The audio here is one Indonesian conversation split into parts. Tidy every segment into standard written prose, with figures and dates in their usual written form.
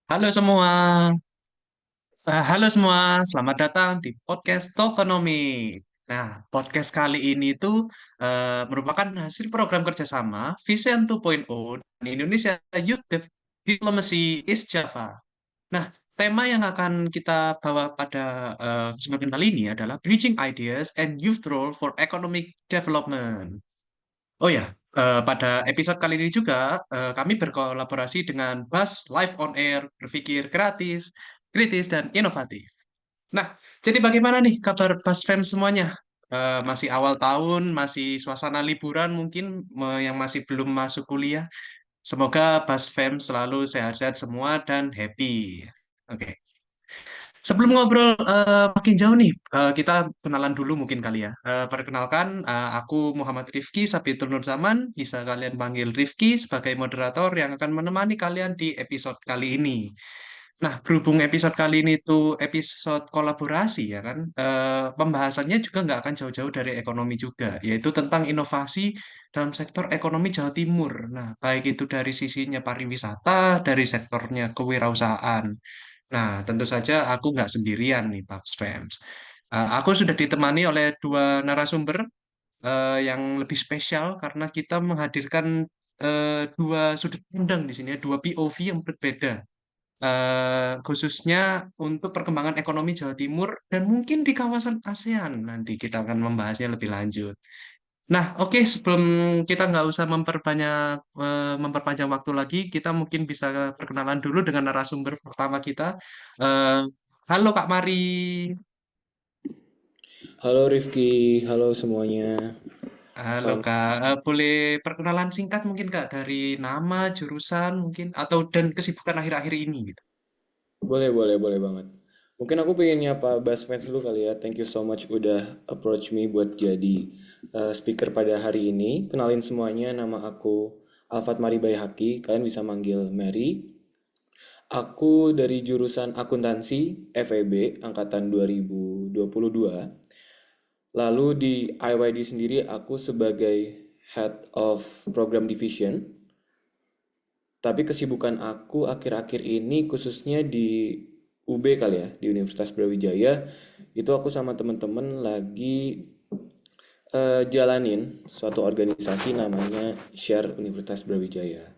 Halo semua, selamat datang di podcast Tokonomi. Nah, podcast kali ini tuh merupakan hasil program kerjasama Vision 2.0 dan Indonesia Youth Diplomacy East Java. Nah, tema yang akan kita bawa pada kesempatan kali ini adalah Bridging Ideas and Youth Role for Economic Development. Oh ya, pada episode kali ini juga kami berkolaborasi dengan Buzz Live on Air, berpikir kreatif, kritis, dan inovatif. Nah, jadi bagaimana nih kabar Buzz Fam semuanya? Masih awal tahun, masih suasana liburan mungkin yang masih belum masuk kuliah. Semoga Buzz Fam selalu sehat-sehat semua dan happy. Oke. Sebelum ngobrol makin jauh nih, kita kenalan dulu mungkin kali ya. Perkenalkan, aku Muhammad Rifki Sabitur Nur Zaman, bisa kalian panggil Rifki sebagai moderator yang akan menemani kalian di episode kali ini. Nah, berhubung episode kali ini itu episode kolaborasi ya kan, pembahasannya juga nggak akan jauh-jauh dari ekonomi juga, yaitu tentang inovasi dalam sektor ekonomi Jawa Timur. Nah, baik itu dari sisinya pariwisata, dari sektornya kewirausahaan. Nah, tentu saja aku nggak sendirian nih, Pak Spams. Aku sudah ditemani oleh dua narasumber yang lebih spesial karena kita menghadirkan dua sudut pandang di sini, ya, dua POV yang berbeda, khususnya untuk perkembangan ekonomi Jawa Timur dan mungkin di kawasan ASEAN. Nanti kita akan membahasnya lebih lanjut. Nah, oke, sebelum kita nggak usah memperpanjang waktu lagi, kita mungkin bisa perkenalan dulu dengan narasumber pertama kita. Eh, Halo Kak Mari. Halo Rifki, halo semuanya. Halo Salam. Kak. Boleh perkenalan singkat mungkin Kak dari nama, jurusan mungkin atau dan kesibukan akhir-akhir ini gitu. Boleh banget. Mungkin aku pengen nyapa Basmets dulu kali ya. Thank you so much udah approach me buat jadi speaker pada hari ini. Kenalin semuanya, nama aku Alfat Mari Bayhaki. Kalian bisa manggil Mary. Aku dari jurusan akuntansi FEB angkatan 2022. Lalu di IYD sendiri aku sebagai Head of Program Division. Tapi kesibukan aku akhir-akhir ini khususnya di UB kali ya, di Universitas Brawijaya, itu aku sama temen-temen lagi jalanin suatu organisasi namanya Share Universitas Brawijaya.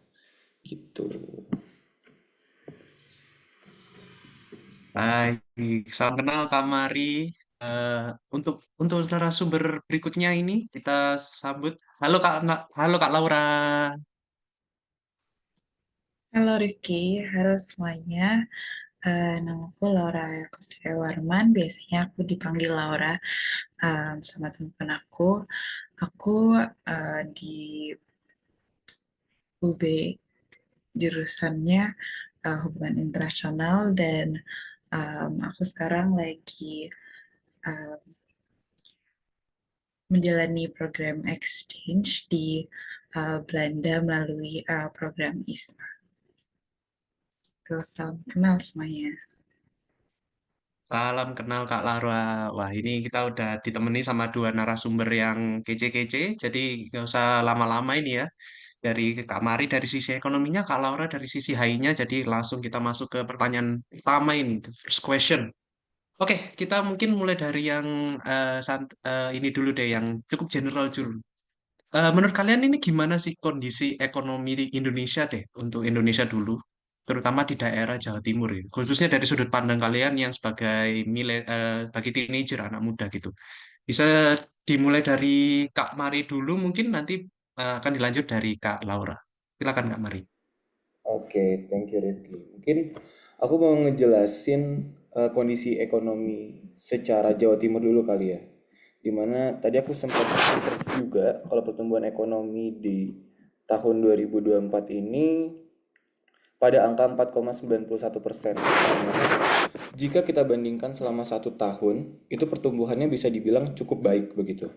Gitu. Baik, salam kenal Kak Mari. Eh, untuk narasumber berikutnya ini kita sambut. Halo Kak Laura. Halo Rifki, halo semuanya. Namaku Laura Kusriawarman, biasanya aku dipanggil Laura sama teman-teman aku. Aku di UB jurusannya hubungan internasional dan aku sekarang lagi um, menjalani program exchange di Belanda melalui program ISMA. Terus salam kenal semuanya. Salam kenal Kak Laura. Wah, ini kita udah ditemani sama dua narasumber yang kece-kece, jadi nggak usah lama-lama ini ya. Dari Kak Mari dari sisi ekonominya, Kak Laura dari sisi high-nya, jadi langsung kita masuk ke pertanyaan pertama ini, the first question. Oke, kita mungkin mulai dari yang ini dulu deh, yang cukup general dulu. Menurut kalian ini gimana sih kondisi ekonomi di Indonesia deh, untuk Indonesia dulu, terutama di daerah Jawa Timur ya, khususnya dari sudut pandang kalian yang sebagai teenager, anak muda gitu. Bisa dimulai dari Kak Mari dulu, mungkin nanti akan dilanjut dari Kak Laura. Silakan Kak Mari. Oke, thank you Rifki. Mungkin aku mau ngejelasin kondisi ekonomi secara Jawa Timur dulu kali ya. Dimana tadi aku sempat research juga kalau pertumbuhan ekonomi di tahun 2024 ini pada angka 4,91%. Jika kita bandingkan selama 1 tahun, itu pertumbuhannya bisa dibilang cukup baik begitu.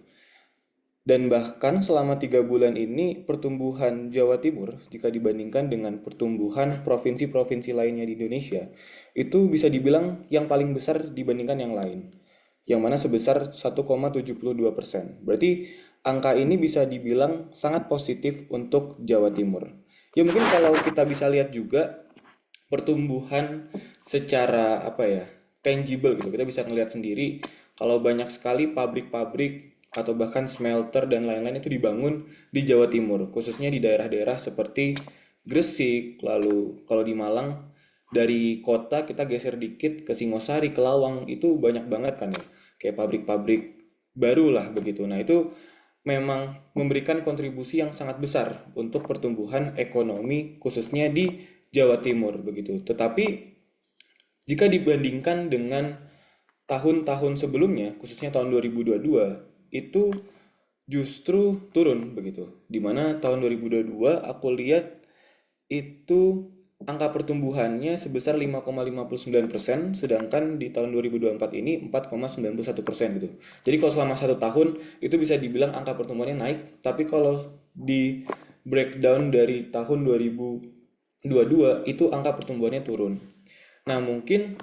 Dan bahkan selama 3 bulan ini pertumbuhan Jawa Timur jika dibandingkan dengan pertumbuhan provinsi-provinsi lainnya di Indonesia itu bisa dibilang yang paling besar dibandingkan yang lain. Yang mana sebesar 1,72%. Berarti angka ini bisa dibilang sangat positif untuk Jawa Timur. Ya mungkin kalau kita bisa lihat juga pertumbuhan secara apa ya, tangible gitu. Kita bisa ngelihat sendiri kalau banyak sekali pabrik-pabrik atau bahkan smelter dan lain-lain itu dibangun di Jawa Timur, khususnya di daerah-daerah seperti Gresik, lalu kalau di Malang dari kota kita geser dikit ke Singosari, ke Lawang, itu banyak banget kan ya, kayak pabrik-pabrik baru lah begitu. Nah itu memang memberikan kontribusi yang sangat besar untuk pertumbuhan ekonomi khususnya di Jawa Timur begitu. Tetapi jika dibandingkan dengan tahun-tahun sebelumnya, khususnya tahun 2022, itu justru turun begitu. Di mana tahun 2022 aku lihat itu angka pertumbuhannya sebesar 5,59%, sedangkan di tahun 2024 ini 4,91% gitu. Jadi kalau selama 1 tahun itu bisa dibilang angka pertumbuhannya naik, tapi kalau di breakdown dari tahun 2022 itu angka pertumbuhannya turun. Nah mungkin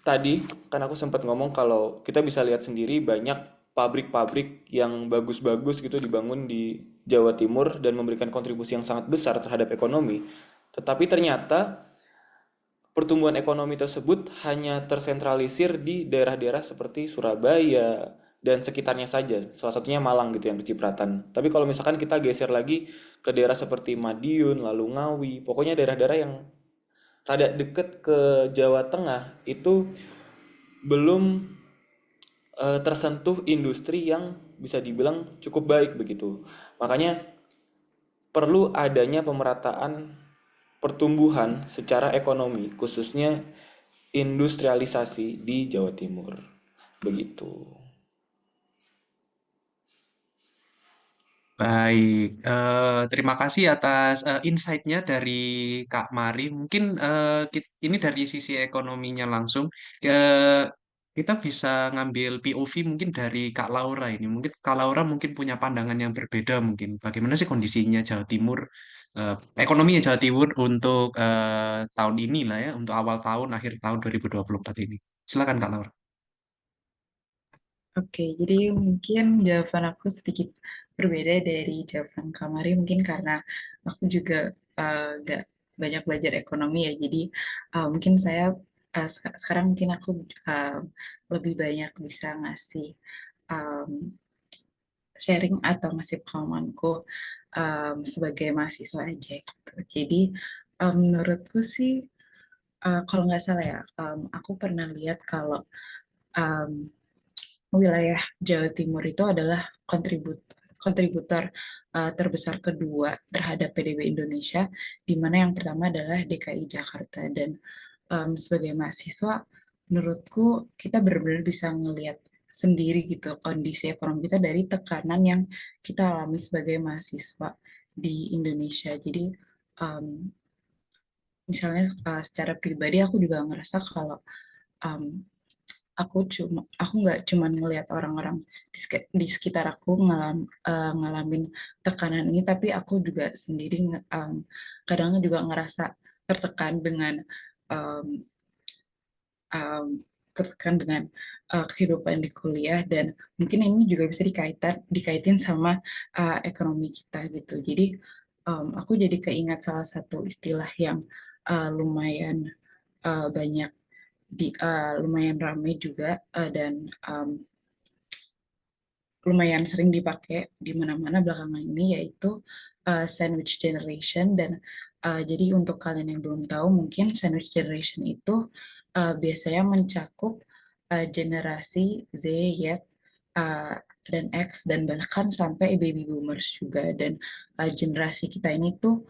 tadi kan aku sempat ngomong kalau kita bisa lihat sendiri banyak pabrik-pabrik yang bagus-bagus gitu dibangun di Jawa Timur dan memberikan kontribusi yang sangat besar terhadap ekonomi. Tetapi ternyata pertumbuhan ekonomi tersebut hanya tersentralisir di daerah-daerah seperti Surabaya dan sekitarnya saja. Salah satunya Malang gitu yang bercipratan. Tapi kalau misalkan kita geser lagi ke daerah seperti Madiun, lalu Ngawi, pokoknya daerah-daerah yang rada deket ke Jawa Tengah itu belum tersentuh industri yang bisa dibilang cukup baik begitu. Makanya perlu adanya pemerataan pertumbuhan secara ekonomi, khususnya industrialisasi di Jawa Timur. Begitu. Baik, terima kasih atas insight-nya dari Kak Mari. Mungkin ini dari sisi ekonominya langsung. Eh, kita bisa ngambil POV mungkin dari Kak Laura ini. Mungkin Kak Laura mungkin punya pandangan yang berbeda mungkin. Bagaimana sih kondisinya Jawa Timur, eh, ekonominya Jawa Timur untuk tahun ini lah ya, untuk awal tahun, akhir tahun 2024 ini. Silakan Kak Laura. Oke, jadi mungkin jawaban aku sedikit berbeda dari jawaban Kamari, mungkin karena aku juga nggak banyak belajar ekonomi ya, jadi mungkin saya sekarang mungkin aku uh, lebih banyak bisa ngasih um, sharing atau ngasih pengalamanku sebagai mahasiswa aja gitu. Jadi menurutku sih, kalau nggak salah ya, aku pernah lihat kalau um, wilayah Jawa Timur itu adalah kontributor terbesar kedua terhadap PDB Indonesia, di mana yang pertama adalah DKI Jakarta. Dan sebagai mahasiswa, menurutku kita benar-benar bisa ngelihat sendiri gitu kondisi ekonomi kita dari tekanan yang kita alami sebagai mahasiswa di Indonesia. Jadi um, misalnya secara pribadi aku juga ngerasa kalau um, aku nggak cuma ngelihat orang-orang di sekitar aku ngalamin tekanan ini, tapi aku juga sendiri kadang juga ngerasa tertekan dengan um, um, tertekan dengan kehidupan di kuliah, dan mungkin ini juga bisa dikaitin sama ekonomi kita gitu. Jadi aku jadi keingat salah satu istilah yang lumayan banyak lumayan ramai juga dan lumayan sering dipakai di mana-mana belakangan ini, yaitu sandwich generation. Dan jadi untuk kalian yang belum tahu, mungkin sandwich generation itu biasanya mencakup generasi Z, Y, dan X, dan bahkan sampai baby boomers juga. Dan generasi kita ini tuh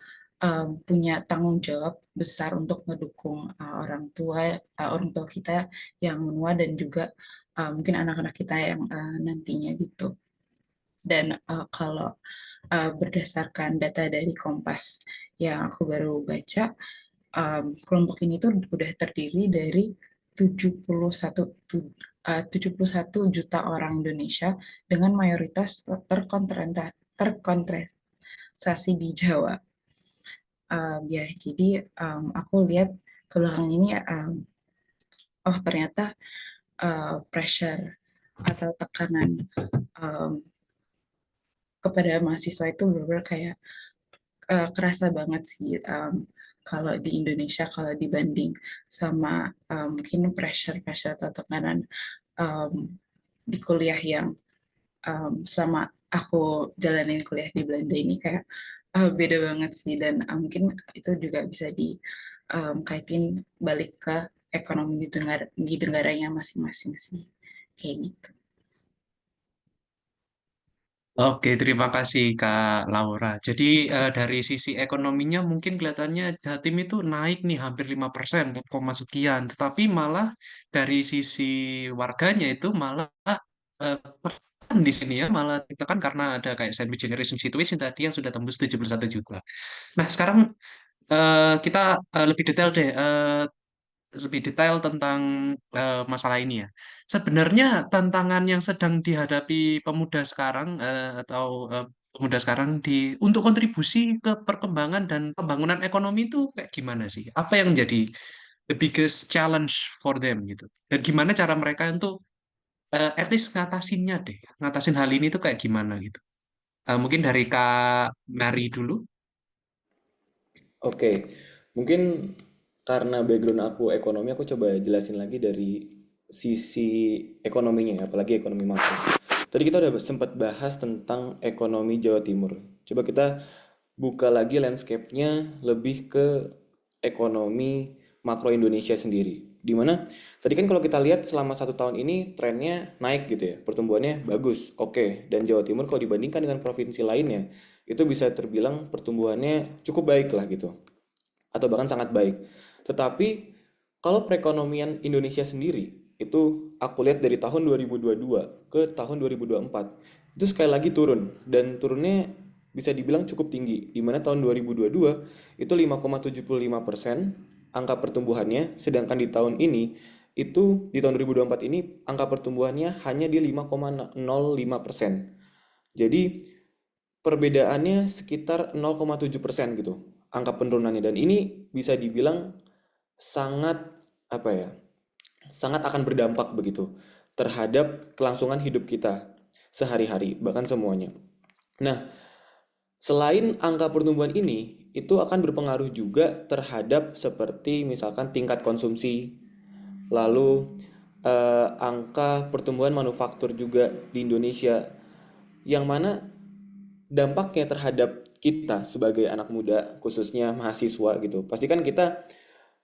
punya tanggung jawab besar untuk mendukung orang tua kita yang menua, dan juga mungkin anak-anak kita yang nantinya gitu. Dan kalau berdasarkan data dari Kompas yang aku baru baca, kelompok ini tuh udah terdiri dari 71 juta orang Indonesia, dengan mayoritas terkonsentrasi di Jawa. Ya, jadi aku lihat ke belakang ini, oh ternyata pressure atau tekanan um, kepada mahasiswa itu benar-benar kayak kerasa banget sih, kalau di Indonesia kalau dibanding sama mungkin pressure atau tekanan um, di kuliah yang selama aku jalanin kuliah di Belanda ini kayak beda banget sih dan mungkin itu juga bisa dikaitin balik ke ekonomi di negaranya masing-masing sih kayak gitu. Oke, terima kasih Kak Laura. Jadi dari sisi ekonominya mungkin kelihatannya Jatim itu naik nih hampir 5%, 4, sekian. Tetapi malah dari sisi warganya itu malah tertekan di sini ya, malah ditekan karena ada kayak sandwich generation situation tadi yang sudah tembus 71 juta. Nah, sekarang kita lebih detail deh. Lebih detail tentang masalah ini ya. Sebenarnya tantangan yang sedang dihadapi pemuda sekarang atau pemuda sekarang untuk kontribusi ke perkembangan dan pembangunan ekonomi itu kayak gimana sih? Apa yang menjadi the biggest challenge for them gitu? Dan gimana cara mereka untuk at least ngatasinnya deh, ngatasin hal ini tuh kayak gimana gitu? Mungkin dari Kak Mary dulu. Oke, mungkin karena background aku ekonomi, aku coba jelasin lagi dari sisi ekonominya, ya, apalagi ekonomi makro. Tadi kita udah sempat bahas tentang ekonomi Jawa Timur. Coba kita buka lagi landscape-nya lebih ke ekonomi makro Indonesia sendiri. Dimana tadi kan kalau kita lihat selama 1 tahun ini trennya naik gitu ya, pertumbuhannya bagus, oke. Dan Jawa Timur kalau dibandingkan dengan provinsi lainnya, itu bisa terbilang pertumbuhannya cukup baik lah gitu, atau bahkan sangat baik. Tetapi kalau perekonomian Indonesia sendiri, itu aku lihat dari tahun 2022 ke tahun 2024, itu sekali lagi turun, dan turunnya bisa dibilang cukup tinggi, di mana tahun 2022 itu 5,75% angka pertumbuhannya, sedangkan di tahun ini itu di tahun 2024 ini angka pertumbuhannya hanya di 5,05%. Jadi perbedaannya sekitar 0,7% gitu angka penurunannya, dan ini bisa dibilang sangat apa ya, sangat akan berdampak begitu terhadap kelangsungan hidup kita sehari-hari, bahkan semuanya. Nah, selain angka pertumbuhan ini, itu akan berpengaruh juga terhadap seperti misalkan tingkat konsumsi, lalu angka pertumbuhan manufaktur juga di Indonesia, yang mana dampaknya terhadap kita sebagai anak muda, khususnya mahasiswa gitu. Pasti kan kita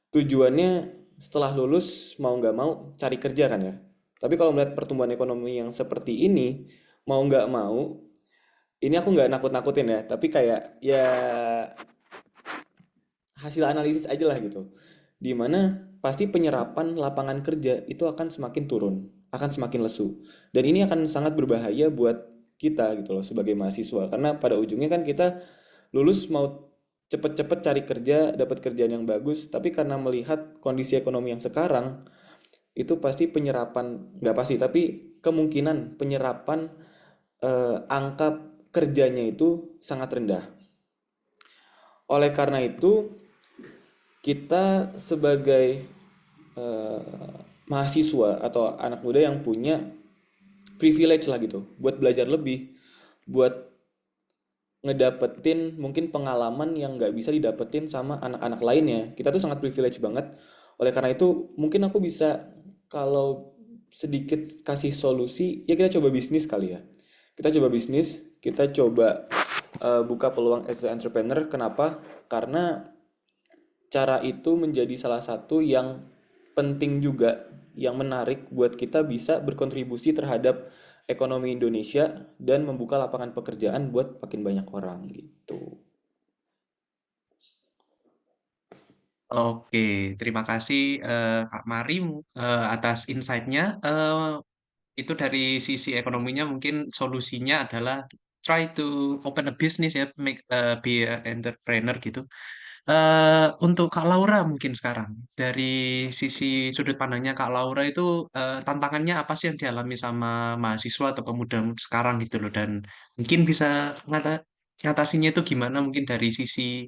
tujuannya setelah lulus mau nggak mau cari kerja kan ya. Tapi kalau melihat pertumbuhan ekonomi yang seperti ini, mau nggak mau, ini aku nggak nakut-nakutin ya, tapi kayak ya hasil analisis aja lah gitu. Dimana pasti penyerapan lapangan kerja itu akan semakin turun, akan semakin lesu. Dan ini akan sangat berbahaya buat kita gitu loh sebagai mahasiswa. Karena pada ujungnya kan kita lulus mau cepet-cepet cari kerja, dapat kerjaan yang bagus, tapi karena melihat kondisi ekonomi yang sekarang, itu pasti penyerapan, nggak pasti, tapi kemungkinan penyerapan angka kerjanya itu sangat rendah. Oleh karena itu, kita sebagai mahasiswa atau anak muda yang punya privilege lah gitu, buat belajar lebih, buat ngedapetin mungkin pengalaman yang nggak bisa didapetin sama anak-anak lainnya. Kita tuh sangat privilege banget. Oleh karena itu, mungkin aku bisa kalau sedikit kasih solusi, ya kita coba bisnis kali ya. Kita coba bisnis, kita coba buka peluang as a entrepreneur. Kenapa? Karena cara itu menjadi salah satu yang penting juga, yang menarik buat kita bisa berkontribusi terhadap ekonomi Indonesia dan membuka lapangan pekerjaan buat makin banyak orang gitu. Oke, terima kasih Kak Mari atas insight-nya. Itu dari sisi ekonominya mungkin solusinya adalah try to open a business ya, be a entrepreneur gitu. Untuk Kak Laura mungkin sekarang dari sisi sudut pandangnya Kak Laura itu tantangannya apa sih yang dialami sama mahasiswa atau pemuda sekarang gitu loh, dan mungkin bisa ngatasinya itu gimana mungkin dari sisi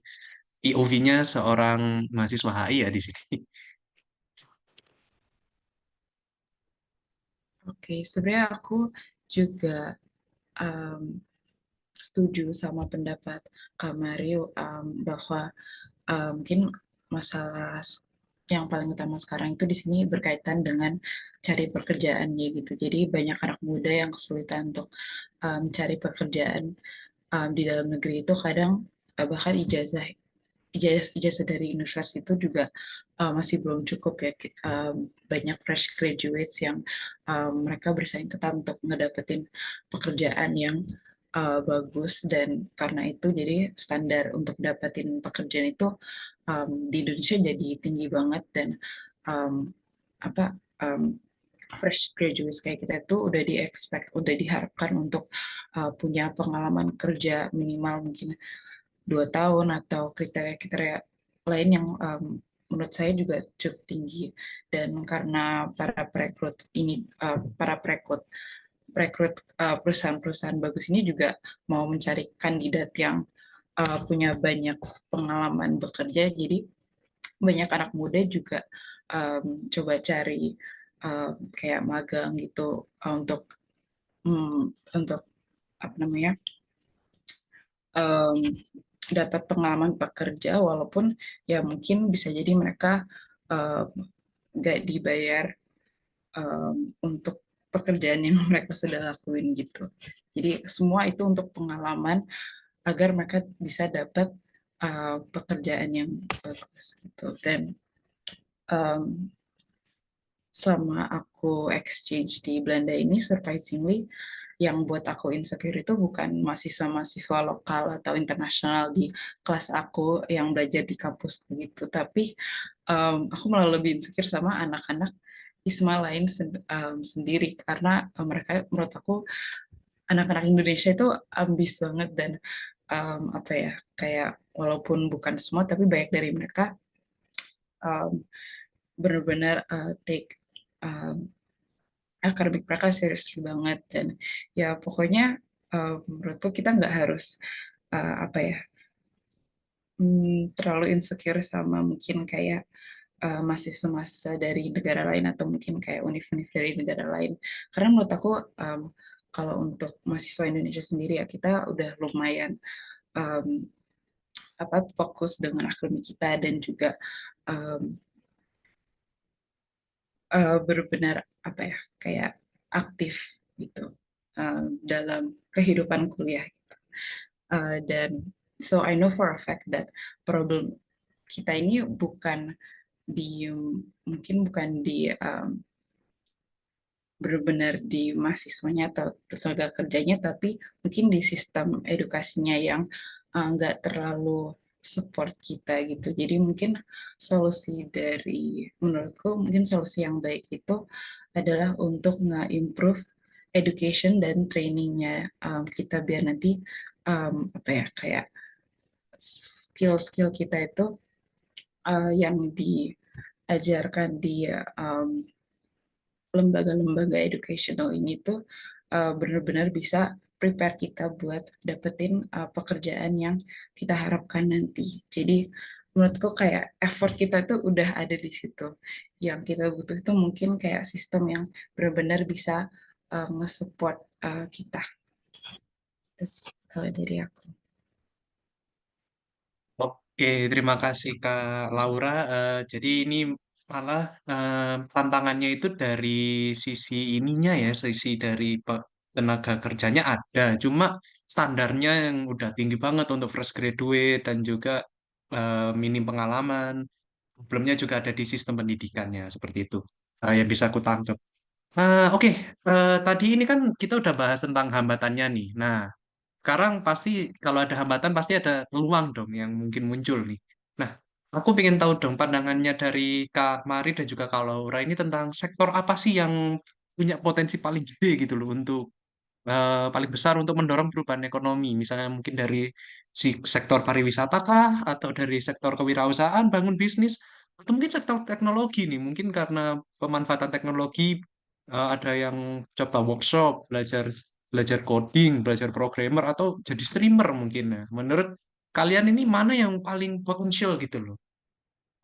POV-nya seorang mahasiswa HI ya di sini. Oke, sebenarnya aku juga um, setuju sama pendapat Kak Mario bahwa mungkin masalah yang paling utama sekarang itu di sini berkaitan dengan cari pekerjaan ya gitu. Jadi banyak anak muda yang kesulitan untuk mencari pekerjaan di dalam negeri itu kadang bahkan ijazah dari universitas itu juga masih belum cukup ya. Banyak fresh graduates yang mereka bersaing ketat untuk ngedapetin pekerjaan yang bagus, dan karena itu jadi standar untuk dapetin pekerjaan itu di Indonesia jadi tinggi banget, dan um, apa um, fresh graduates kayak kita itu udah diharapkan untuk punya pengalaman kerja minimal mungkin 2 tahun atau kriteria-kriteria lain yang menurut saya juga cukup tinggi. Dan karena para perekrut perusahaan-perusahaan bagus ini juga mau mencari kandidat yang punya banyak pengalaman bekerja, jadi banyak anak muda juga coba cari kayak magang gitu untuk apa namanya um, dapat pengalaman pekerja, walaupun ya mungkin bisa jadi mereka nggak dibayar untuk pekerjaan yang mereka sudah lakuin gitu. Jadi semua itu untuk pengalaman agar mereka bisa dapat pekerjaan yang bagus gitu. Dan um, selama aku exchange di Belanda ini, surprisingly yang buat aku insecure itu bukan mahasiswa-mahasiswa lokal atau internasional di kelas aku yang belajar di kampus begitu, tapi aku malah lebih insecure sama anak-anak ISMA lain sendiri, karena mereka, menurut aku, anak-anak Indonesia itu ambis banget, dan apa ya, kayak walaupun bukan semua tapi banyak dari mereka um, benar-benar take um, akademik mereka serius banget. Dan ya pokoknya menurutku kita nggak harus apa ya, terlalu insecure sama mungkin kayak mahasiswa-mahasiswa dari negara lain atau mungkin kayak univ-univ dari negara lain, karena menurut aku kalau untuk mahasiswa Indonesia sendiri ya kita udah lumayan um, fokus dengan akademik kita, dan juga um, benar-benar apa ya, kayak aktif gitu dalam kehidupan kuliah. Dan so I know for a fact that problem kita ini bukan di mungkin bukan di benar-benar di mahasiswanya atau tenaga kerjanya, tapi mungkin di sistem edukasinya yang nggak terlalu support kita gitu. Jadi mungkin menurutku mungkin solusi yang baik itu adalah untuk nge-improve education dan trainingnya kita, biar nanti apa ya, kayak skill-skill kita itu yang diajarkan di lembaga-lembaga educational ini tuh benar-benar bisa prepare kita buat dapetin pekerjaan yang kita harapkan nanti. Jadi menurutku kayak effort kita tuh udah ada di situ. Yang kita butuh itu mungkin kayak sistem yang benar-benar bisa nge-support kita. Terus kalau dari aku. Oke, terima kasih Kak Laura. Jadi ini malah tantangannya itu dari sisi ininya ya, sisi dari tenaga kerjanya ada, cuma standarnya yang udah tinggi banget untuk fresh graduate dan juga minim pengalaman. Problemnya juga ada di sistem pendidikannya seperti itu. Yang bisa aku tangkap. Oke, tadi ini kan kita udah bahas tentang hambatannya nih. Nah, sekarang pasti kalau ada hambatan pasti ada peluang dong yang mungkin muncul nih. Nah, aku pengen tahu dong pandangannya dari Kak Mari dan juga Kak Laura ini tentang sektor apa sih yang punya potensi paling gede gitu loh untuk paling besar untuk mendorong perubahan ekonomi. Misalnya mungkin dari si sektor pariwisata kah, atau dari sektor kewirausahaan, bangun bisnis, atau mungkin sektor teknologi nih. Mungkin karena pemanfaatan teknologi ada yang coba workshop, belajar belajar coding, belajar programmer, atau jadi streamer mungkin ya. Menurut kalian ini mana yang paling potensial gitu loh?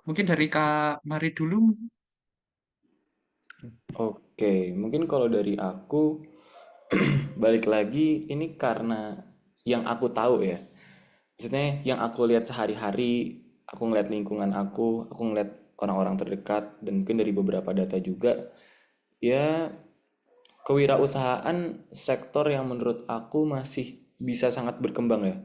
Mungkin dari Kak Mari dulu. Oke, mungkin kalau dari aku balik lagi ini karena yang aku tahu ya. Maksudnya yang aku lihat sehari-hari aku ngeliat lingkungan aku ngeliat orang-orang terdekat, dan mungkin dari beberapa data juga, ya kewirausahaan sektor yang menurut aku masih bisa sangat berkembang ya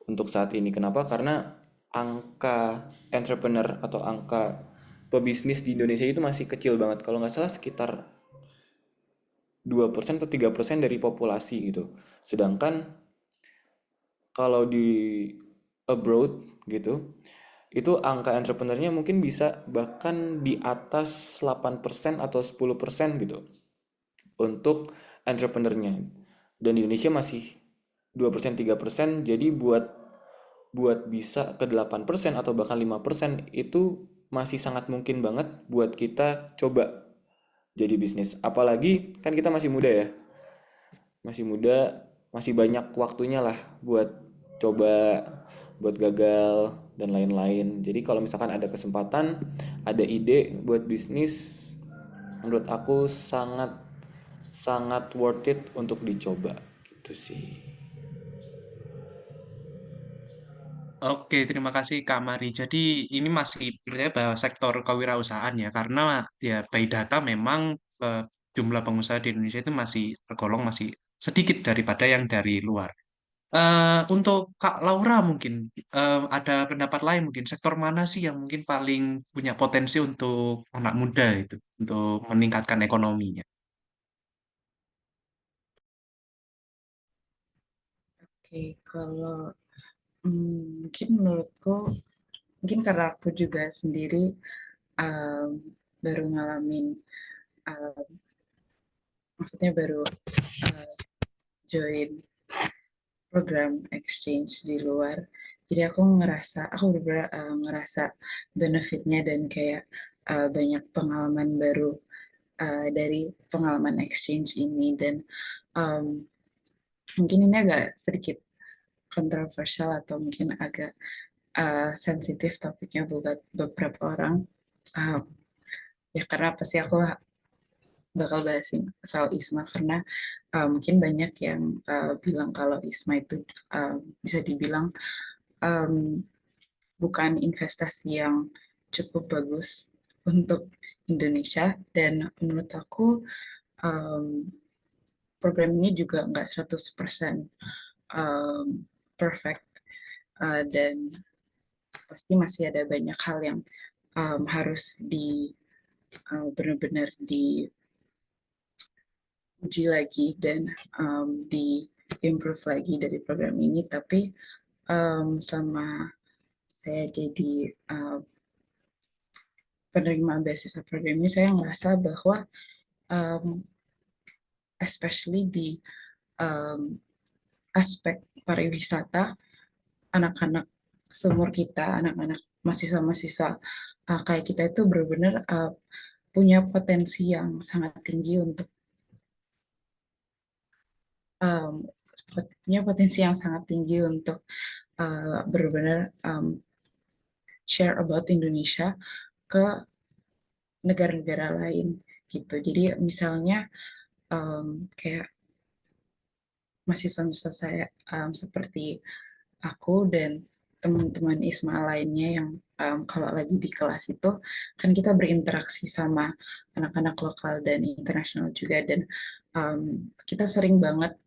untuk saat ini. Kenapa? Karena angka entrepreneur atau angka pebisnis di Indonesia itu masih kecil banget. Kalau nggak salah sekitar 2% atau 3% dari populasi gitu. Sedangkan kalau di abroad gitu, itu angka entrepreneurnya mungkin bisa bahkan di atas 8% atau 10% gitu untuk entrepreneurnya. Dan di Indonesia masih 2% 3%. Jadi buat buat bisa ke 8% atau bahkan 5% itu masih sangat mungkin banget buat kita coba jadi bisnis. Apalagi kan kita masih muda ya. Masih muda, masih banyak waktunya lah buat coba, buat gagal dan lain-lain. Jadi kalau misalkan ada kesempatan, ada ide buat bisnis, menurut aku sangat sangat worth it untuk dicoba gitu sih. Oke, terima kasih Kak Mari. Jadi ini masih percaya bahwa sektor kewirausahaan ya, karena ya by data memang eh, jumlah pengusaha di Indonesia itu masih tergolong masih sedikit daripada yang dari luar. Untuk Kak Laura mungkin ada pendapat lain mungkin sektor mana sih yang mungkin paling punya potensi untuk anak muda itu untuk meningkatkan ekonominya? Oke, kalau mungkin menurutku, mungkin karena aku juga sendiri um, baru ngalamin, um, maksudnya baru uh, join program exchange di luar. Jadi aku bener ngerasa benefitnya dan kayak banyak pengalaman baru dari pengalaman exchange ini, dan um, mungkin ini agak sedikit kontroversial atau mungkin agak sensitif topiknya buat beberapa orang. Uh, ya karena pasti aku bakal bahasin soal ISMA karena mungkin banyak yang bilang kalau ISMA itu bisa dibilang um, bukan investasi yang cukup bagus untuk Indonesia, dan menurut aku um, program ini juga nggak 100% perfect, dan pasti masih ada banyak hal yang harus benar-benar diuji lagi dan di improve lagi dari program ini. Tapi sama saya jadi penerima beasiswa program ini, saya ngerasa bahwa um, especially di um, aspek pariwisata, anak-anak seumur kita, anak-anak mahasiswa-mahasiswa kayak kita itu benar-benar punya potensi yang sangat tinggi untuk um, punya potensi yang sangat tinggi untuk benar-benar share about Indonesia ke negara-negara lain gitu. Jadi misalnya kayak mahasiswa-mahasiswa saya seperti aku dan teman-teman ISMA lainnya yang kalau lagi di kelas itu kan kita berinteraksi sama anak-anak lokal dan internasional juga, dan kita sering banget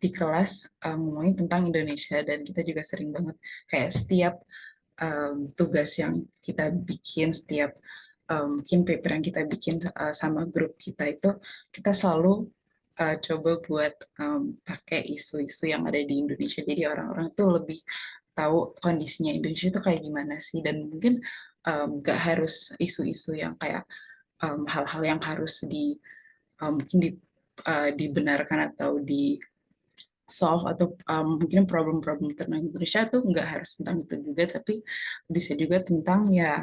di kelas ngomongin tentang Indonesia, dan kita juga sering banget kayak setiap tugas yang kita bikin, setiap mungkin paper yang kita bikin sama grup kita itu, kita selalu coba buat pakai isu-isu yang ada di Indonesia. Jadi orang-orang tuh lebih tahu kondisinya Indonesia itu kayak gimana sih, dan mungkin nggak harus isu-isu yang kayak hal-hal yang harus mungkin dibenarkan atau di solve, atau mungkin problem-problem tentang Indonesia tuh nggak harus tentang itu juga, tapi bisa juga tentang ya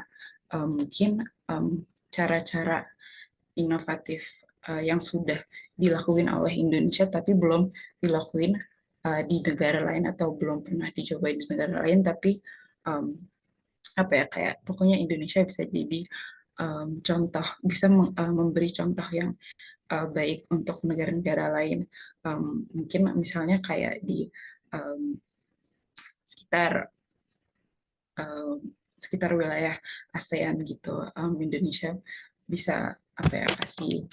mungkin cara-cara inovatif yang sudah dilakuin oleh Indonesia tapi belum dilakuin di negara lain, atau belum pernah dicoba di negara lain, tapi um, apa ya, kayak pokoknya Indonesia bisa jadi contoh, bisa memberi contoh yang baik untuk negara-negara lain. Mungkin misalnya kayak di um, sekitar um, sekitar wilayah ASEAN gitu. Indonesia bisa apa ya, kasih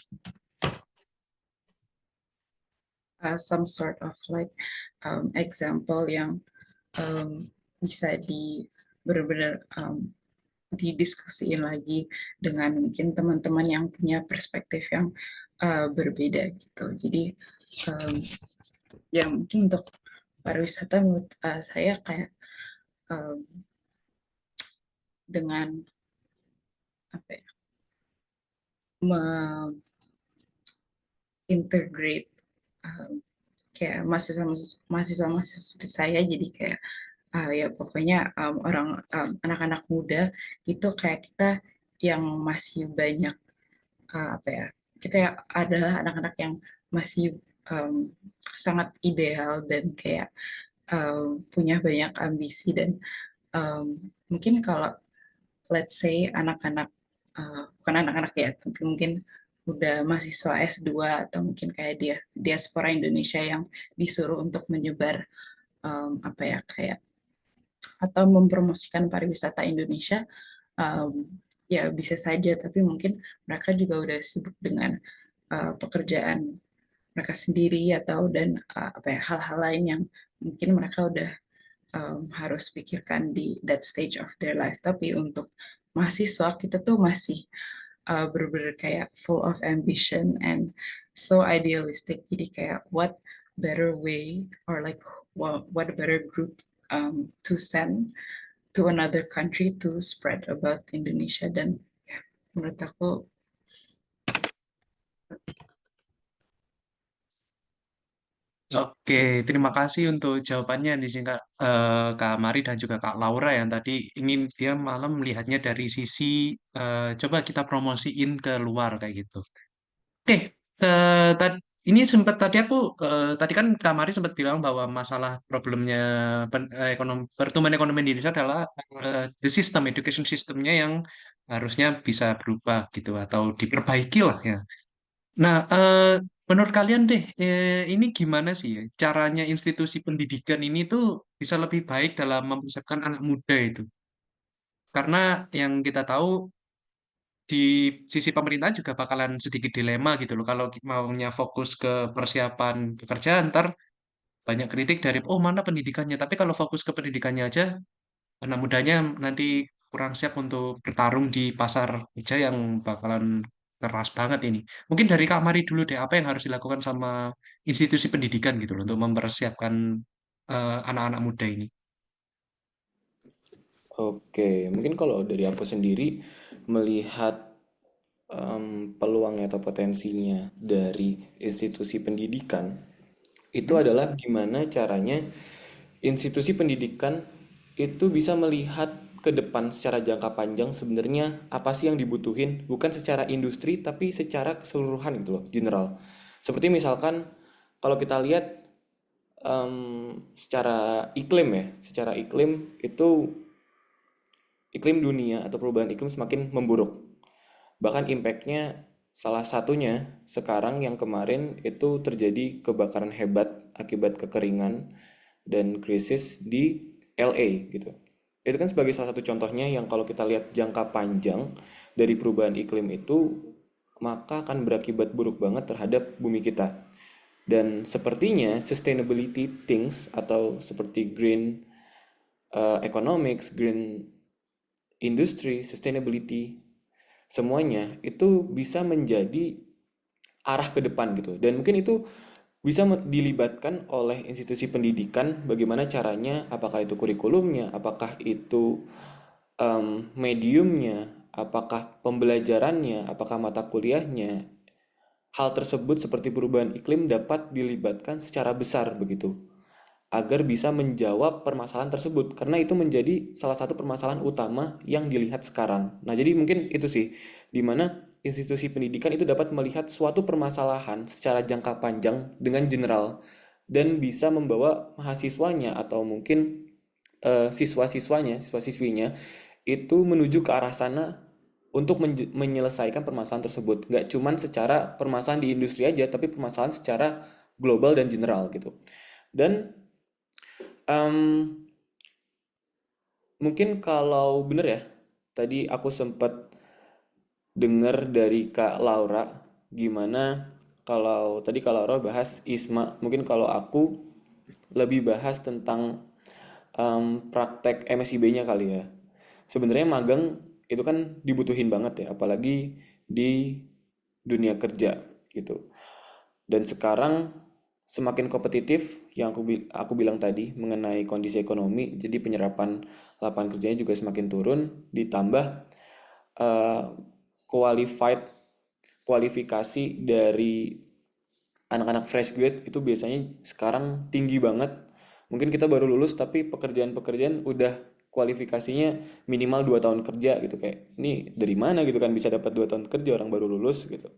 some sort of like example yang um, bisa benar-benar didiskusiin lagi dengan mungkin teman-teman yang punya perspektif yang berbeda gitu. Jadi um, ya mungkin untuk pariwisata menurut saya kayak um, dengan apa ya, integrate kayak mahasiswa seperti saya, jadi kayak ya pokoknya anak-anak muda gitu kayak kita yang masih banyak apa ya, kita adalah anak-anak yang masih sangat ideal dan kayak punya banyak ambisi dan mungkin kalau let's say anak-anak bukan anak-anak ya, tapi mungkin udah mahasiswa S2 atau mungkin kayak dia diaspora Indonesia yang disuruh untuk menyebar apa ya, kayak atau mempromosikan pariwisata Indonesia, um, ya bisa saja, tapi mungkin mereka juga udah sibuk dengan pekerjaan mereka sendiri atau dan apa ya, hal-hal lain yang mungkin mereka udah harus pikirkan di that stage of their life. Tapi untuk mahasiswa kita tuh masih bener-bener kayak full of ambition and so idealistic. Jadi kayak what better way or like what better group to send to another country to spread about Indonesia, dan ya, menurut aku Oke, terima kasih untuk jawabannya di sini Kak Mari dan juga Kak Laura yang tadi ingin dia malam melihatnya dari sisi coba kita promosiin ke luar kayak gitu. Oke, ini sempat tadi tadi kan Kak Mari sempat bilang bahwa masalah problemnya pertumbuhan ekonomi di Indonesia adalah the system education systemnya yang harusnya bisa berubah gitu atau diperbaiki lah ya. Nah, menurut kalian deh, ini gimana sih ya, caranya institusi pendidikan ini tuh bisa lebih baik dalam mempersiapkan anak muda itu? Karena yang kita tahu di sisi pemerintahan juga bakalan sedikit dilema gitu loh. Kalau maunya fokus ke persiapan pekerjaan, ntar banyak kritik dari, oh mana pendidikannya. Tapi kalau fokus ke pendidikannya aja, anak mudanya nanti kurang siap untuk bertarung di pasar kerja yang bakalan keras banget ini. Mungkin dari Kak Mari dulu deh, apa yang harus dilakukan sama institusi pendidikan gitu loh untuk mempersiapkan anak-anak muda ini. Oke, mungkin kalau dari aku sendiri melihat peluangnya atau potensinya dari institusi pendidikan itu Hmm? adalah gimana caranya institusi pendidikan itu bisa melihat ke depan secara jangka panjang sebenarnya apa sih yang dibutuhin bukan secara industri tapi secara keseluruhan gitu loh, general. Seperti misalkan kalau kita lihat secara iklim itu iklim dunia atau perubahan iklim semakin memburuk. Bahkan impactnya salah satunya sekarang yang kemarin itu terjadi kebakaran hebat akibat kekeringan dan krisis di LA gitu. Itu kan sebagai salah satu contohnya yang kalau kita lihat jangka panjang dari perubahan iklim itu maka akan berakibat buruk banget terhadap bumi kita. Dan sepertinya sustainability things atau seperti green economics, green industry, sustainability, semuanya itu bisa menjadi arah ke depan gitu. Dan mungkin itu bisa dilibatkan oleh institusi pendidikan bagaimana caranya, apakah itu kurikulumnya, apakah itu mediumnya, apakah pembelajarannya, apakah mata kuliahnya. Hal tersebut seperti perubahan iklim dapat dilibatkan secara besar begitu agar bisa menjawab permasalahan tersebut karena itu menjadi salah satu permasalahan utama yang dilihat sekarang. Nah, jadi mungkin itu sih di mana institusi pendidikan itu dapat melihat suatu permasalahan secara jangka panjang dengan general dan bisa membawa mahasiswanya atau mungkin siswa-siswinya itu menuju ke arah sana untuk menyelesaikan permasalahan tersebut. Nggak cuman secara permasalahan di industri aja, tapi permasalahan secara global dan general gitu. Dan Em, Mungkin kalau bener ya, tadi aku sempat dengar dari Kak Laura gimana kalau tadi Kak Laura bahas ISMA, mungkin kalau aku lebih bahas tentang praktek MSIB-nya kali ya. Sebenarnya magang itu kan dibutuhin banget ya, apalagi di dunia kerja gitu. Dan sekarang semakin kompetitif yang aku bilang tadi mengenai kondisi ekonomi, jadi penyerapan lapangan kerjanya juga semakin turun, ditambah eh, qualified kualifikasi dari anak-anak fresh grade itu biasanya sekarang tinggi banget. Mungkin kita baru lulus tapi pekerjaan-pekerjaan udah kualifikasinya minimal 2 tahun kerja gitu, kayak ini dari mana gitu kan bisa dapat 2 tahun kerja orang baru lulus gitu.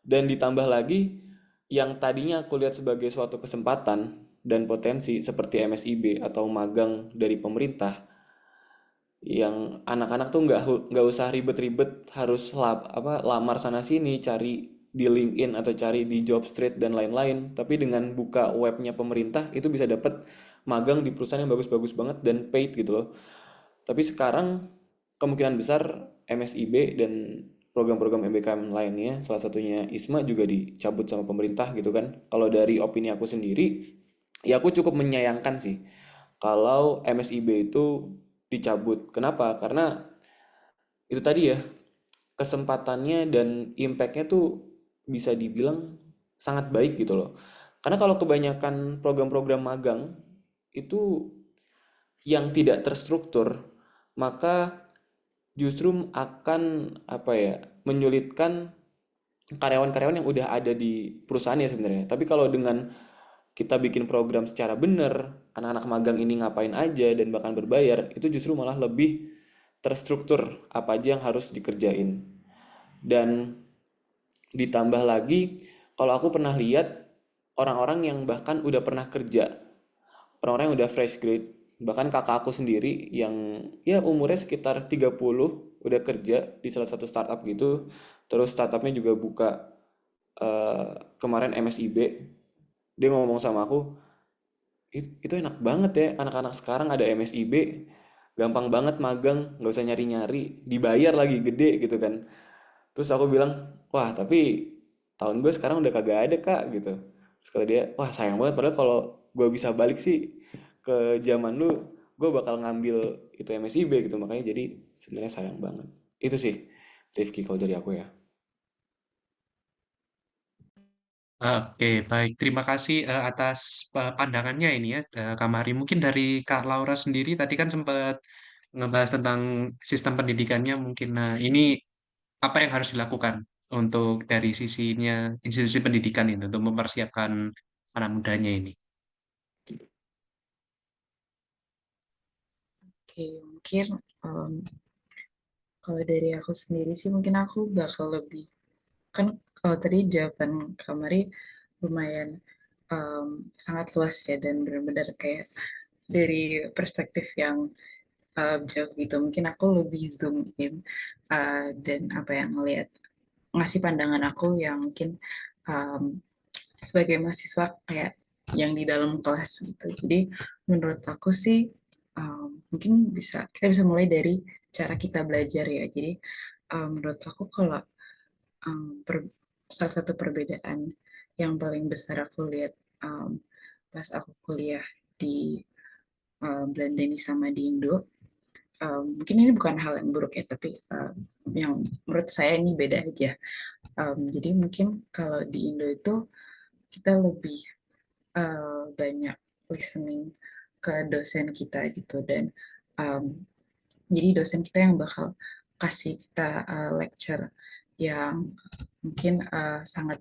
Dan ditambah lagi yang tadinya aku lihat sebagai suatu kesempatan dan potensi seperti MSIB atau magang dari pemerintah, yang anak-anak tuh nggak usah ribet-ribet harus lamar sana sini cari di LinkedIn atau cari di Jobstreet dan lain-lain, tapi dengan buka webnya pemerintah itu bisa dapat magang di perusahaan yang bagus-bagus banget dan paid gitu loh. Tapi sekarang kemungkinan besar MSIB dan program-program MBKM lainnya, salah satunya ISMA juga dicabut sama pemerintah gitu kan. Kalau dari opini aku sendiri, ya aku cukup menyayangkan sih kalau MSIB itu dicabut. Kenapa? Karena itu tadi ya, kesempatannya dan impactnya tuh bisa dibilang sangat baik gitu loh. Karena kalau kebanyakan program-program magang itu yang tidak terstruktur, maka justru akan apa ya, menyulitkan karyawan-karyawan yang udah ada di perusahaannya sebenarnya. Tapi kalau dengan kita bikin program secara benar, anak-anak magang ini ngapain aja dan bahkan berbayar, itu justru malah lebih terstruktur apa aja yang harus dikerjain. Dan ditambah lagi, kalau aku pernah lihat orang-orang yang bahkan udah pernah kerja, orang-orang yang udah fresh grade, bahkan kakak aku sendiri yang ya umurnya sekitar 30 udah kerja di salah satu startup gitu, terus startupnya juga buka kemarin MSIB, dia ngomong sama aku, Itu enak banget ya, anak-anak sekarang ada MSIB, gampang banget magang, nggak usah nyari-nyari, dibayar lagi gede gitu kan. Terus aku bilang, wah tapi tahun gue sekarang udah kagak ada kak gitu. Terus kata dia, wah sayang banget, padahal kalau gue bisa balik sih ke zaman lu, gue bakal ngambil itu MSIB gitu. Makanya jadi sebenarnya sayang banget. Itu sih Rifki kalau dari aku ya. Oke, baik. Terima kasih atas pandangannya ini ya, Kamari. Mungkin dari Kak Laura sendiri tadi kan sempat ngebahas tentang sistem pendidikannya mungkin. Nah, ini apa yang harus dilakukan untuk dari sisinya institusi pendidikan itu untuk mempersiapkan anak mudanya ini? Oke, mungkin em, kalau dari aku sendiri sih mungkin aku bakal lebih, kan kalau tadi jawaban Kamari lumayan sangat luas ya dan benar-benar kayak dari perspektif yang jauh gitu. Mungkin aku lebih zoom in dan apa yang ngelihat ngasih pandangan aku yang mungkin um, sebagai mahasiswa kayak yang di dalam kelas gitu. Jadi menurut aku sih mungkin kita bisa mulai dari cara kita belajar ya. Jadi menurut aku kalau um, per- salah satu perbedaan yang paling besar aku lihat um, pas aku kuliah di Belanda ini sama di Indo, mungkin ini bukan hal yang buruk ya, tapi yang menurut saya ini beda aja. Jadi mungkin kalau di Indo itu kita lebih banyak listening ke dosen kita gitu, dan um, jadi dosen kita yang bakal kasih kita lecture yang mungkin sangat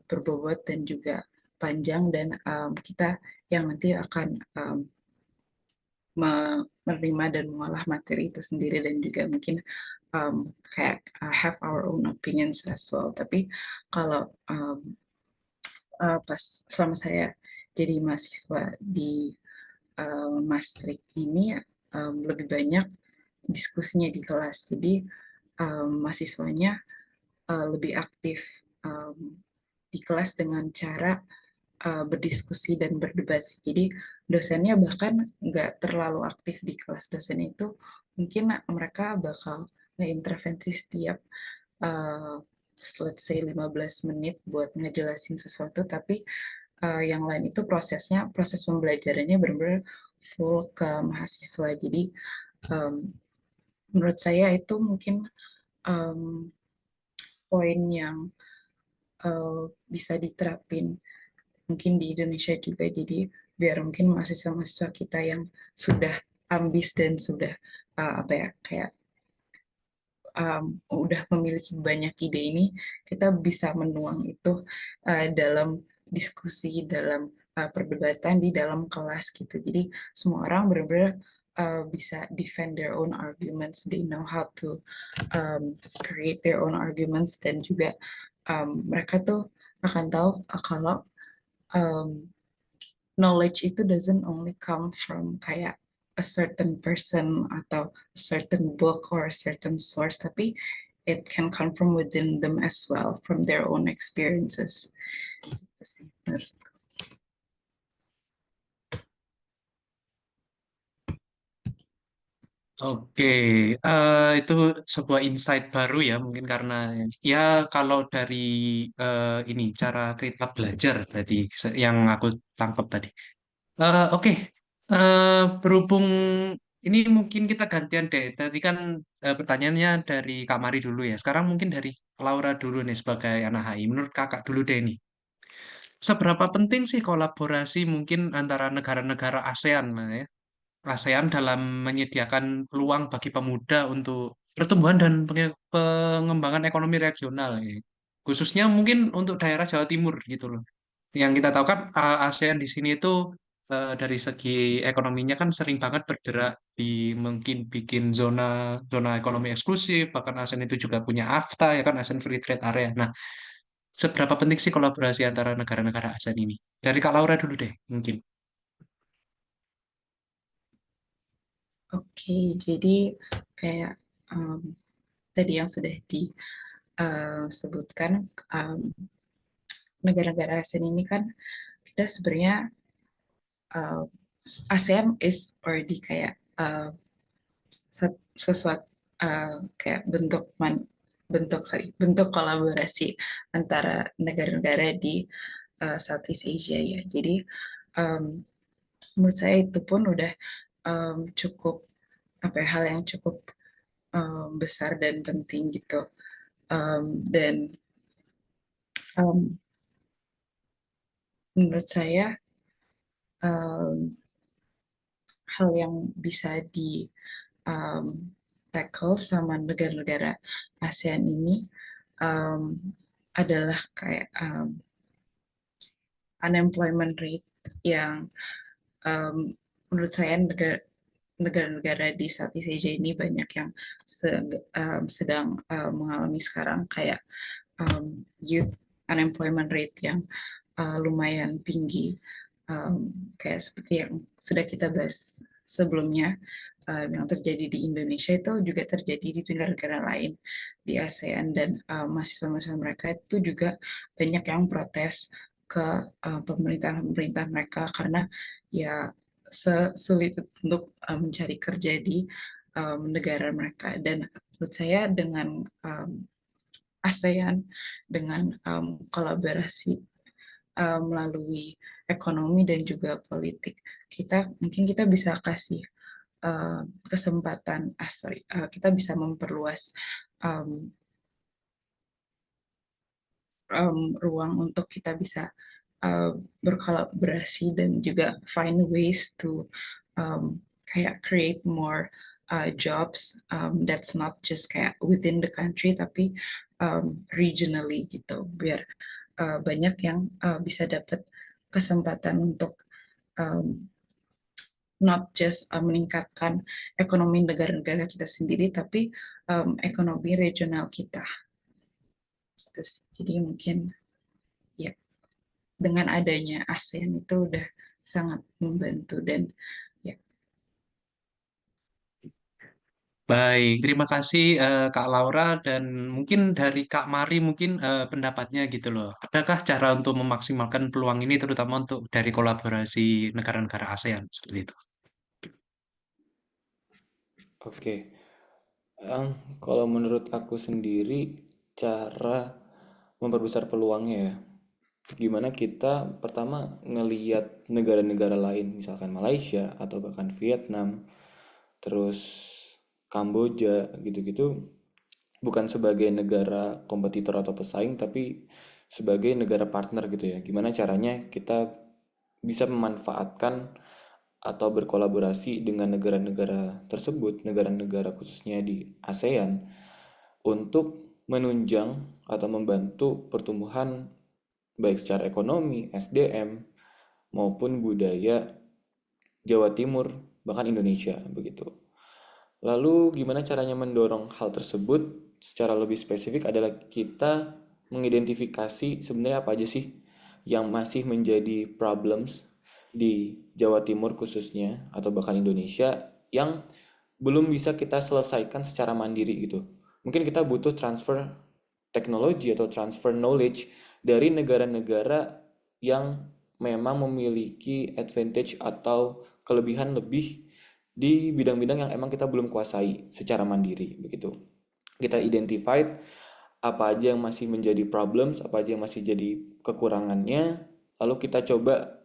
berbobot dan juga panjang, dan kita yang nanti akan menerima dan mengolah materi itu sendiri, dan juga mungkin kayak have our own opinions as well. Tapi kalau pas selama saya jadi mahasiswa di Maastricht ini lebih banyak diskusinya di kelas. Jadi mahasiswanya lebih aktif di kelas dengan cara berdiskusi dan berdebat sih. Jadi dosennya bahkan nggak terlalu aktif di kelas. Dosen itu mungkin mereka bakal ngeintervensi setiap uh, let's say 15 menit buat ngejelasin sesuatu, tapi yang lain itu proses pembelajarannya benar-benar full ke mahasiswa. Jadi um, menurut saya itu mungkin um, poin yang bisa diterapin mungkin di Indonesia juga. Jadi biar mungkin mahasiswa-mahasiswa kita yang sudah ambis dan sudah apa ya kayak udah memiliki banyak ide ini, kita bisa menuang itu dalam diskusi, dalam perdebatan di dalam kelas gitu. Jadi semua orang benar-benar bisa defend their own arguments, they know how to create their own arguments, dan juga mereka tuh akan tahu kalau um, knowledge itu doesn't only come from kayak a certain person atau a certain book or a certain source, tapi it can come from within them as well, from their own experiences. Oke, itu sebuah insight baru ya, mungkin karena ya kalau dari ini cara kita belajar berarti yang aku tangkap tadi. Oke, berhubung ini mungkin kita gantian deh. Tadi kan pertanyaannya dari Kak Mari dulu ya. Sekarang mungkin dari Laura dulu nih sebagai anak HI. Menurut kakak dulu deh nih. Seberapa penting sih kolaborasi mungkin antara negara-negara ASEAN lah ya? ASEAN dalam menyediakan peluang bagi pemuda untuk pertumbuhan dan pengembangan ekonomi regional ya. Khususnya mungkin untuk daerah Jawa Timur gitu loh. Yang kita tahu kan ASEAN di sini itu dari segi ekonominya kan sering banget bergerak di mungkin bikin zona zona ekonomi eksklusif, bahkan ASEAN itu juga punya AFTA ya kan, ASEAN Free Trade Area. Nah, seberapa penting sih kolaborasi antara negara-negara ASEAN ini? Dari Kak Laura dulu deh, mungkin. Oke, jadi kayak tadi yang sudah disebutkan, negara-negara ASEAN ini kan kita sebenarnya uh, ASEAN is already kayak sesuatu kayak bentuk kolaborasi antara negara-negara di Southeast Asia ya. Jadi um, menurut saya itu pun udah cukup apa ya, hal yang cukup besar dan penting gitu. Dan um, menurut saya um, hal yang bisa di tackle sama negara-negara ASEAN ini um, adalah kayak unemployment rate yang um, menurut saya negara-negara di Southeast Asia ini banyak yang sedang mengalami sekarang, kayak youth unemployment rate yang lumayan tinggi, kayak seperti yang sudah kita bahas sebelumnya, yang terjadi di Indonesia itu juga terjadi di negara-negara lain di ASEAN, dan mahasiswa-mahasiswa mereka itu juga banyak yang protes ke pemerintah-pemerintah mereka karena ya sulit untuk mencari kerja di negara mereka. Dan menurut saya dengan ASEAN, dengan kolaborasi melalui ekonomi dan juga politik, kita bisa kasih kesempatan, kita bisa memperluas um, ruang untuk kita bisa berkolaborasi dan juga find ways to kayak create more jobs, that's not just kayak within the country, tapi regionally gitu, biar banyak yang bisa dapat kesempatan untuk um, not just meningkatkan ekonomi negara-negara kita sendiri, tapi ekonomi regional kita. Terus, jadi mungkin ya dengan adanya ASEAN itu udah sangat membantu, dan ya. Baik, terima kasih Kak Laura dan mungkin dari Kak Mari mungkin pendapatnya gitu loh. Adakah cara untuk memaksimalkan peluang ini terutama untuk dari kolaborasi negara-negara ASEAN seperti itu? Oke, kalau menurut aku sendiri cara memperbesar peluangnya ya, gimana kita pertama ngeliat negara-negara lain, misalkan Malaysia atau bahkan Vietnam, terus Kamboja gitu-gitu, bukan sebagai negara kompetitor atau pesaing, tapi sebagai negara partner gitu ya. Gimana caranya kita bisa memanfaatkan atau berkolaborasi dengan negara-negara tersebut, negara-negara khususnya di ASEAN, untuk menunjang atau membantu pertumbuhan baik secara ekonomi, SDM, maupun budaya Jawa Timur, bahkan Indonesia begitu. Lalu gimana caranya mendorong hal tersebut secara lebih spesifik adalah kita mengidentifikasi sebenarnya apa aja sih yang masih menjadi problems di Jawa Timur khususnya atau bahkan Indonesia yang belum bisa kita selesaikan secara mandiri gitu. Mungkin kita butuh transfer teknologi atau transfer knowledge dari negara-negara yang memang memiliki advantage atau kelebihan lebih di bidang-bidang yang emang kita belum kuasai secara mandiri begitu. Kita identified apa aja yang masih menjadi problems, apa aja yang masih jadi kekurangannya, lalu kita coba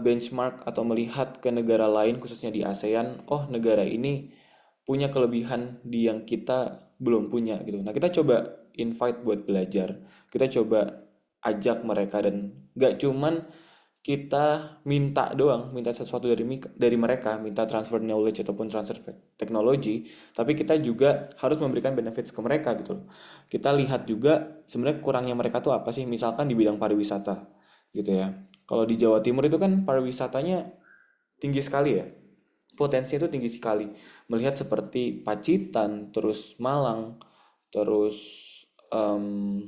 benchmark atau melihat ke negara lain khususnya di ASEAN, oh negara ini punya kelebihan di yang kita belum punya gitu. Nah kita coba invite buat belajar, kita coba ajak mereka dan gak cuman kita minta doang, minta sesuatu dari mereka, minta transfer knowledge ataupun transfer teknologi, tapi kita juga harus memberikan benefits ke mereka gitu loh. Kita lihat juga sebenarnya kurangnya mereka tuh apa sih, misalkan di bidang pariwisata gitu ya. Kalau di Jawa Timur itu kan pariwisatanya tinggi sekali ya, potensinya itu tinggi sekali. Melihat seperti Pacitan, terus Malang, terus em,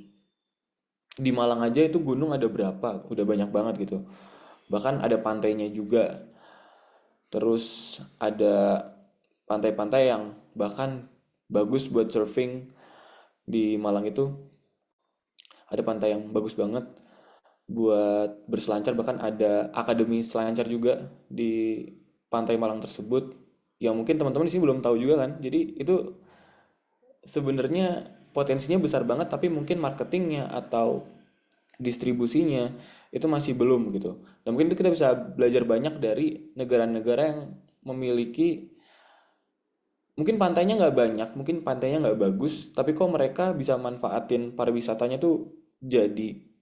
di Malang aja itu gunung ada berapa, udah banyak banget gitu. Bahkan ada pantainya juga. Terus ada pantai-pantai yang bahkan bagus buat surfing di Malang itu. Ada pantai yang bagus banget buat berselancar, bahkan ada akademi selancar juga di pantai Malang tersebut yang mungkin teman-teman di sini belum tahu juga kan. Jadi itu sebenarnya potensinya besar banget tapi mungkin marketingnya atau distribusinya itu masih belum gitu. Dan mungkin itu kita bisa belajar banyak dari negara-negara yang memiliki mungkin pantainya nggak banyak, mungkin pantainya nggak bagus, tapi kok mereka bisa manfaatin pariwisatanya tuh jadi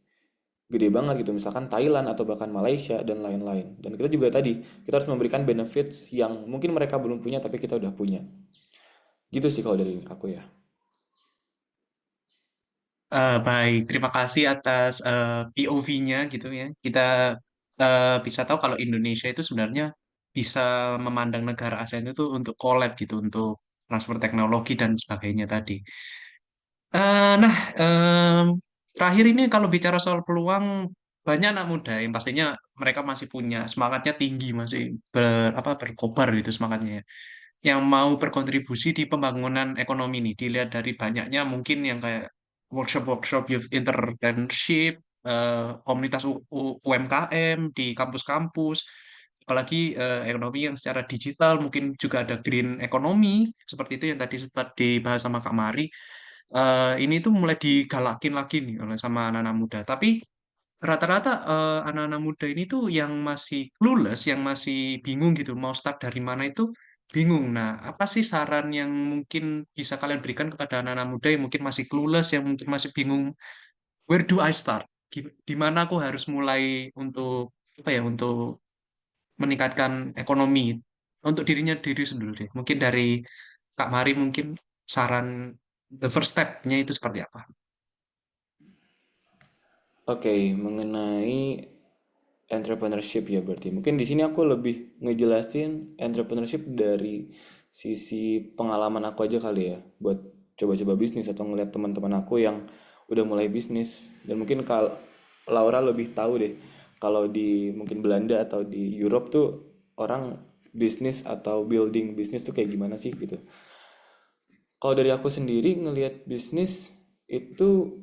gede banget gitu. Misalkan Thailand atau bahkan Malaysia dan lain-lain. Dan kita juga tadi, kita harus memberikan benefits yang mungkin mereka belum punya tapi kita udah punya. Gitu sih kalau dari aku ya. Baik, terima kasih atas POV-nya gitu ya. Kita bisa tahu kalau Indonesia itu sebenarnya bisa memandang negara ASEAN itu untuk collab gitu, untuk transfer teknologi dan sebagainya tadi. Nah, terakhir ini kalau bicara soal peluang, banyak anak muda yang pastinya mereka masih punya semangatnya tinggi, masih berkobar gitu semangatnya ya, yang mau berkontribusi di pembangunan ekonomi ini. Dilihat dari banyaknya mungkin yang kayak workshop-workshop youth internship, komunitas UMKM di kampus-kampus, apalagi ekonomi yang secara digital, mungkin juga ada green economy, seperti itu yang tadi sempat dibahas sama Kak Mari. Ini tuh mulai digalakin lagi nih oleh sama anak-anak muda. Tapi rata-rata anak-anak muda ini tuh yang masih clueless, yang masih bingung gitu, mau start dari mana itu bingung. Nah, apa sih saran yang mungkin bisa kalian berikan kepada anak-anak muda yang mungkin masih clueless, yang mungkin masih bingung, where do I start? Di mana aku harus mulai untuk apa ya, untuk meningkatkan ekonomi untuk dirinya diri sendiri deh. Mungkin dari Kak Mari mungkin saran the first step-nya itu seperti apa? Oke, mengenai entrepreneurship ya berarti. Mungkin di sini aku lebih ngejelasin entrepreneurship dari sisi pengalaman aku aja kali ya, buat coba-coba bisnis atau ngeliat teman-teman aku yang udah mulai bisnis. Dan mungkin kalau Laura lebih tahu deh, kalau di mungkin Belanda atau di Europe tuh orang bisnis atau building bisnis tuh kayak gimana sih gitu. Kalau dari aku sendiri ngelihat bisnis itu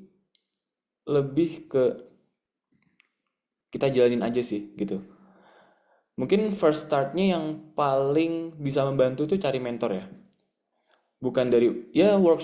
lebih ke kita jalanin aja sih gitu. Mungkin first startnya yang paling bisa membantu tuh cari mentor ya. Bukan dari ya workshop